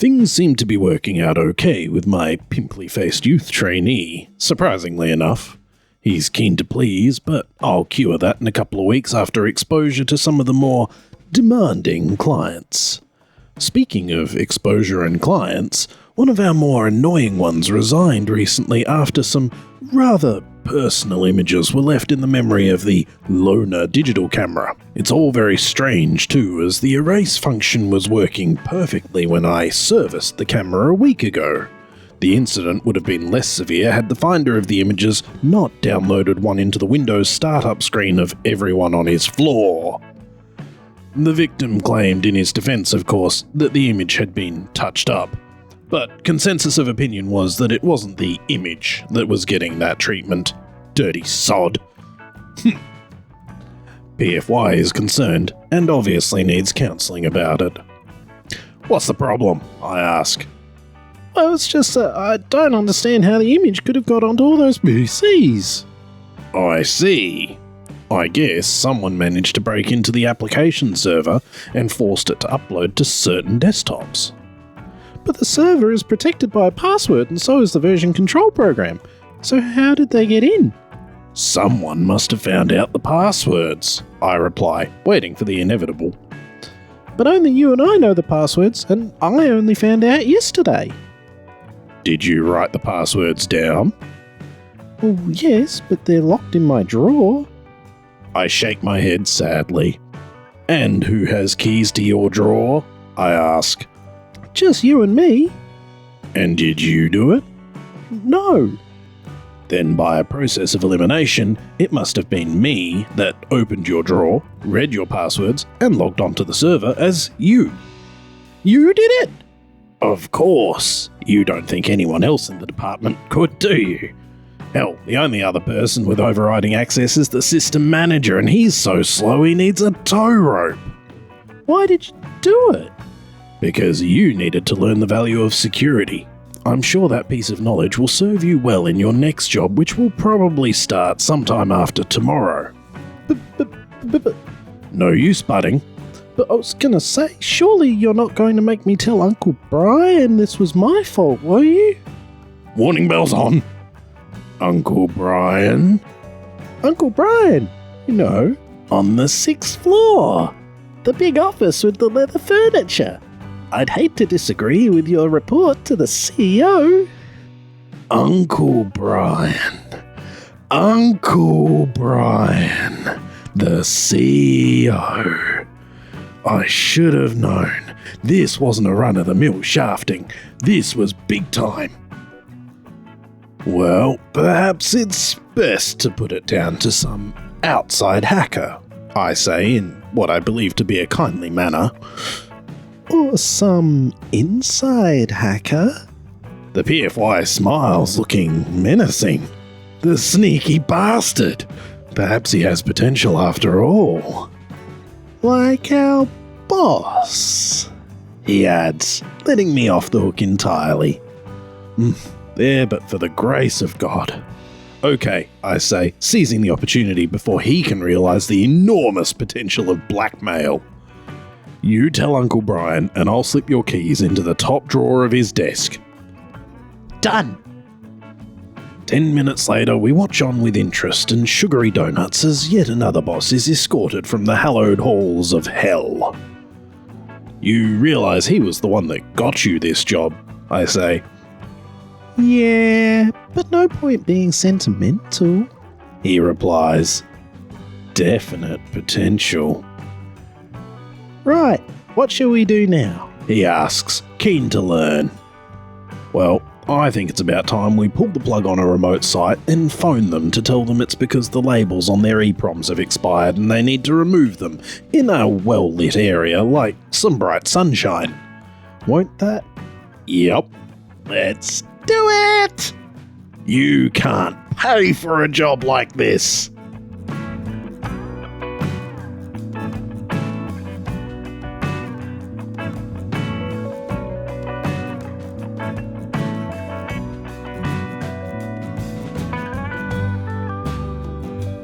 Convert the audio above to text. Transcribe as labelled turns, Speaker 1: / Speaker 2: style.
Speaker 1: Things seem to be working out okay with my pimply-faced youth trainee, surprisingly enough. He's keen to please, but I'll cure that in a couple of weeks after exposure to some of the more demanding clients. Speaking of exposure and clients, one of our more annoying ones resigned recently after some rather personal images were left in the memory of the loaner digital camera. It's all very strange too, as the erase function was working perfectly when I serviced the camera a week ago. The incident would have been less severe had the finder of the images not downloaded one into the Windows startup screen of everyone on his floor. The victim claimed in his defense, of course, that the image had been touched up, but consensus of opinion was that it wasn't the image that was getting that treatment. Dirty sod. PFY is concerned, and obviously needs counselling about it. "What's the problem?" I ask.
Speaker 2: Well, it's just that I don't understand how the image could have got onto all those PCs.
Speaker 1: I see. I guess someone managed to break into the application server and forced it to upload to certain desktops.
Speaker 2: But the server is protected by a password and so is the version control program. So how did they get in?
Speaker 1: Someone must have found out the passwords, I reply, waiting for the inevitable.
Speaker 2: But only you and I know the passwords, and I only found out yesterday.
Speaker 1: Did you write the passwords down?
Speaker 2: Well, yes, but they're locked in my drawer.
Speaker 1: I shake my head sadly. And who has keys to your drawer? I ask.
Speaker 2: Just you and me.
Speaker 1: And did you do it?
Speaker 2: No.
Speaker 1: Then by a process of elimination, it must have been me that opened your drawer, read your passwords, and logged onto the server as you.
Speaker 2: You did it?
Speaker 1: Of course. You don't think anyone else in the department could, do you? Hell, the only other person with overriding access is the system manager, and he's so slow he needs a tow rope.
Speaker 2: Why did you do it?
Speaker 1: Because you needed to learn the value of security. I'm sure that piece of knowledge will serve you well in your next job, which will probably start sometime after tomorrow.
Speaker 2: But
Speaker 1: No use butting.
Speaker 2: I was gonna say, surely you're not going to make me tell Uncle Brian this was my fault, were you?
Speaker 1: Warning bells on. Uncle Brian?
Speaker 2: Uncle Brian, you know, on the 6th floor. The big office with the leather furniture. I'd hate to disagree with your report to the CEO.
Speaker 1: Uncle Brian. Uncle Brian. The CEO. I should have known. This wasn't a run-of-the-mill shafting. This was big time. Well, perhaps it's best to put it down to some outside hacker, I say in what I believe to be a kindly manner.
Speaker 2: Or some inside hacker?
Speaker 1: The PFY smiles, looking menacing. The sneaky bastard. Perhaps he has potential after all.
Speaker 2: Like our boss,
Speaker 1: he adds, letting me off the hook entirely. There but for the grace of God. Okay, I say, seizing the opportunity before he can realise the enormous potential of blackmail. You tell Uncle Brian and I'll slip your keys into the top drawer of his desk.
Speaker 2: Done.
Speaker 1: 10 minutes later, we watch on with interest and sugary donuts as yet another boss is escorted from the hallowed halls of hell. You realise he was the one that got you this job, I say.
Speaker 2: Yeah, but no point being sentimental,
Speaker 1: he replies. Definite potential.
Speaker 2: Right, what shall we do now?
Speaker 1: He asks, keen to learn. Well, I think it's about time we pull the plug on a remote site and phone them to tell them it's because the labels on their EPROMs have expired and they need to remove them in a well-lit area like some bright sunshine. Won't that? Yep. Let's do it! You can't pay for a job like this.